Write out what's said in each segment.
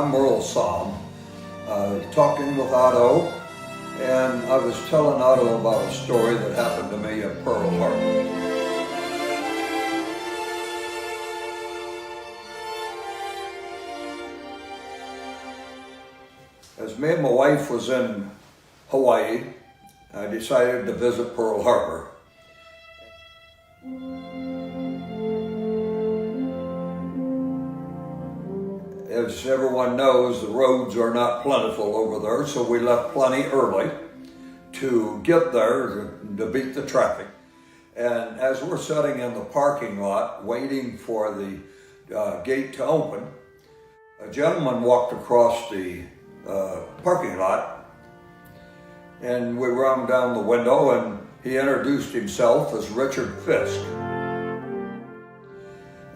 I'm Merle Saam, talking with Otto, and I was telling Otto about a story that happened to me at Pearl Harbor. As me and my wife was in Hawaii, I decided to visit Pearl Harbor. As everyone knows, the roads are not plentiful over there, so we left plenty early to get there to beat the traffic. And as we're sitting in the parking lot waiting for the gate to open, a gentleman walked across the parking lot, and we rung down the window, and he introduced himself as Richard Fisk.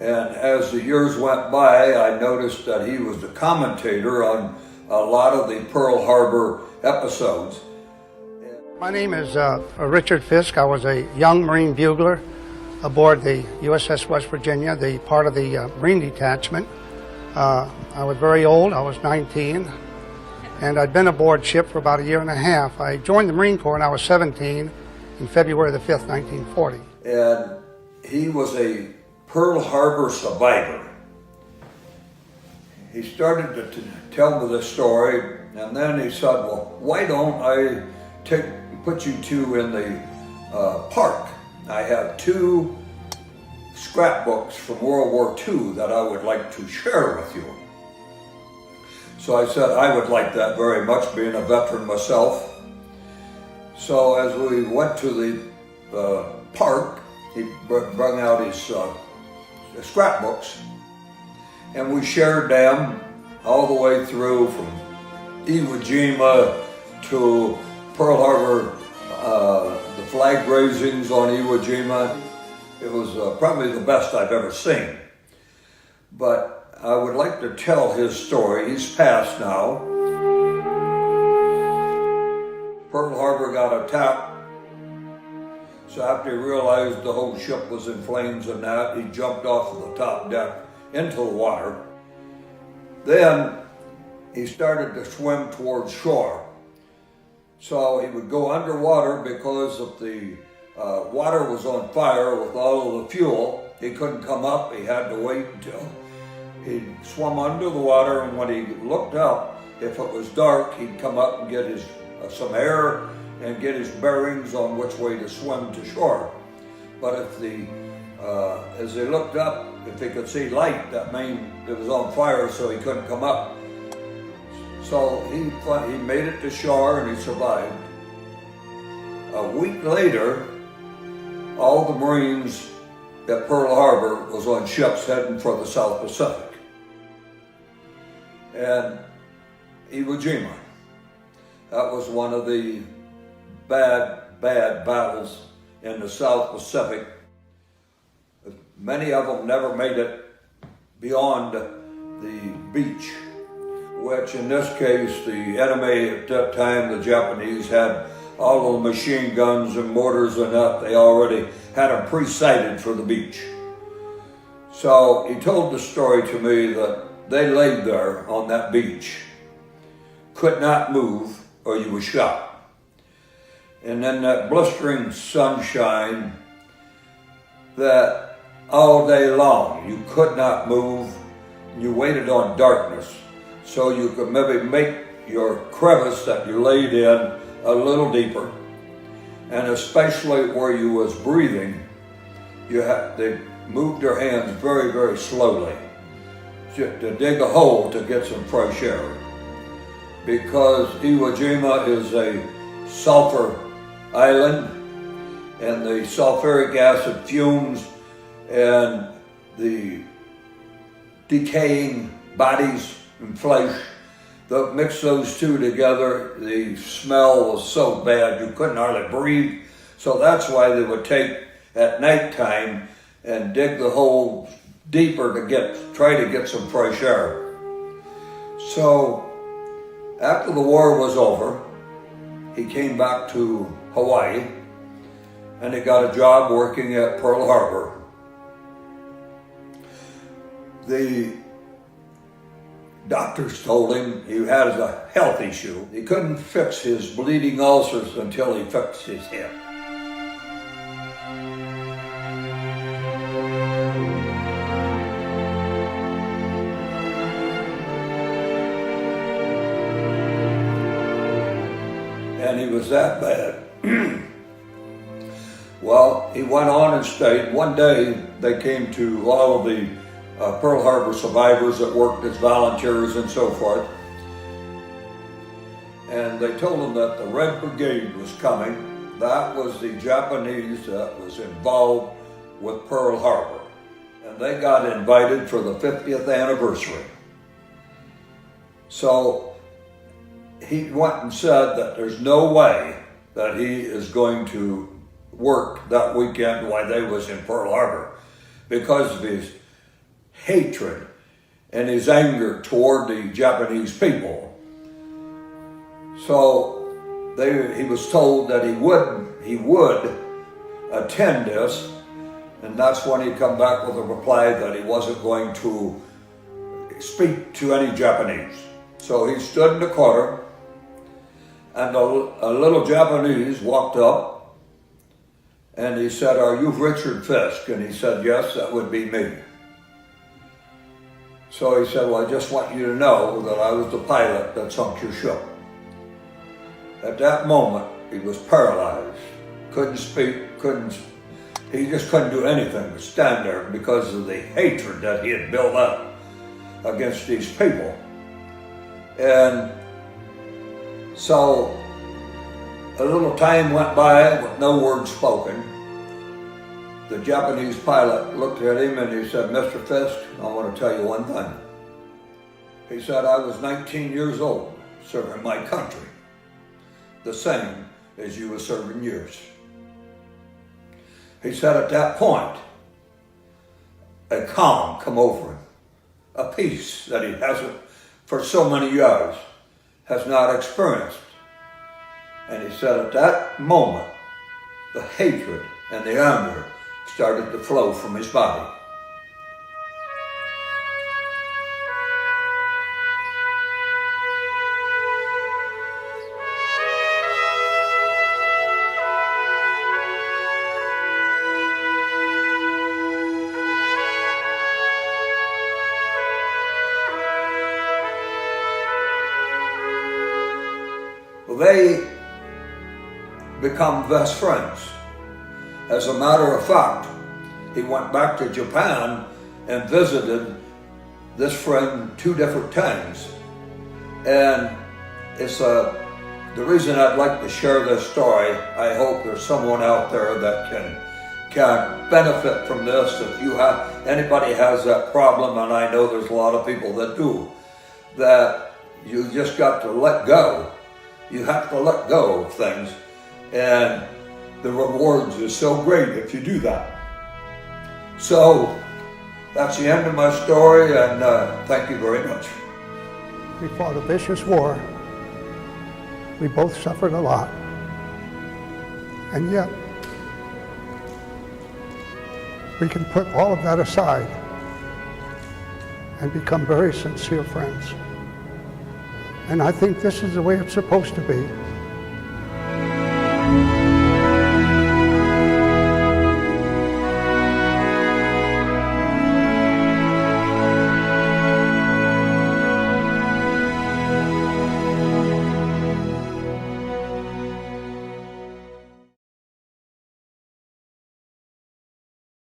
And as the years went by, I noticed that he was the commentator on a lot of the Pearl Harbor episodes. My name is Richard Fisk. I was a young Marine bugler aboard the USS West Virginia, the part of the Marine detachment. I was very old. I was 19, and I'd been aboard ship for about a year and a half. I joined the Marine Corps when I was 17 in February the 5th, 1940. And he was a Pearl Harbor survivor. He started to tell me this story, and then he said, well, why don't I put you two in the park? I have two scrapbooks from World War II that I would like to share with you. So I said I would like that very much, being a veteran myself. So as we went to the park, he brought out his scrapbooks, and we shared them all the way through from Iwo Jima to Pearl Harbor, the flag raisings on Iwo Jima. It was probably the best I've ever seen. But I would like to tell his story. He's passed now. Pearl Harbor got attacked. So after he realized the whole ship was in flames and that, he jumped off of the top deck into the water. Then he started to swim towards shore. So he would go underwater because if the water was on fire with all of the fuel, he couldn't come up. He had to wait until he swum under the water, and when he looked up, if it was dark, he'd come up and get his some air and get his bearings on which way to swim to shore. But if as they looked up, if they could see light, that meant it was on fire, so he couldn't come up. So he made it to shore and he survived. A week later, all the Marines at Pearl Harbor was on ships heading for the South Pacific. And Iwo Jima, that was one of the bad battles in the South Pacific. Many of them never made it beyond the beach, which in this case, the enemy at that time, the Japanese, had all of the machine guns and mortars and that. They already had them pre-sighted for the beach. So he told the story to me that they laid there on that beach, could not move or you were shot. And then that blistering sunshine, that all day long you could not move. You waited on darkness so you could maybe make your crevice that you laid in a little deeper. And especially where you was breathing, they moved their hands very, very slowly to dig a hole to get some fresh air. Because Iwo Jima is a sulfur island, and the sulfuric acid fumes and the decaying bodies and flesh, mix those two together, the smell was so bad you couldn't hardly breathe. So that's why they would take at nighttime and dig the hole deeper to try to get some fresh air. So after the war was over, he came back to Hawaii and he got a job working at Pearl Harbor. The Doctors told him he had a health issue. He couldn't fix his bleeding ulcers until he fixed his hip. And he was that bad. Well, he went on and stayed. One day, they came to all of the Pearl Harbor survivors that worked as volunteers and so forth. And they told them that the Red Brigade was coming. That was the Japanese that was involved with Pearl Harbor. And they got invited for the 50th anniversary. So he went and said that there's no way that he is going to work that weekend while they was in Pearl Harbor because of his hatred and his anger toward the Japanese people. So he was told that he would attend this, and that's when he come back with a reply that he wasn't going to speak to any Japanese. So he stood in the corner, and a little Japanese walked up, and he said, "Are you Richard Fisk?" And he said, "Yes, that would be me." So he said, "Well, I just want you to know that I was the pilot that sunk your ship." At that moment, he was paralyzed. Couldn't speak, he just couldn't do anything but stand there because of the hatred that he had built up against these people. And so a little time went by with no word spoken. The Japanese pilot looked at him and he said, "Mr. Fisk, I want to tell you one thing." He said, "I was 19 years old serving my country, the same as you were serving yours." He said at that point, a calm come over him, a peace that he hasn't for so many years has not experienced. And he said at that moment, the hatred and the anger started to flow from his body. Well, they become best friends. As a matter of fact, he went back to Japan and visited this friend 2 different times. And it's the reason I'd like to share this story. I hope there's someone out there that can benefit from this. If anybody has that problem, and I know there's a lot of people that do, that you just got to let go. You have to let go of things, and the rewards are so great if you do that. So that's the end of my story, and thank you very much. We fought a vicious war. We both suffered a lot. And yet, we can put all of that aside and become very sincere friends. And I think this is the way it's supposed to be.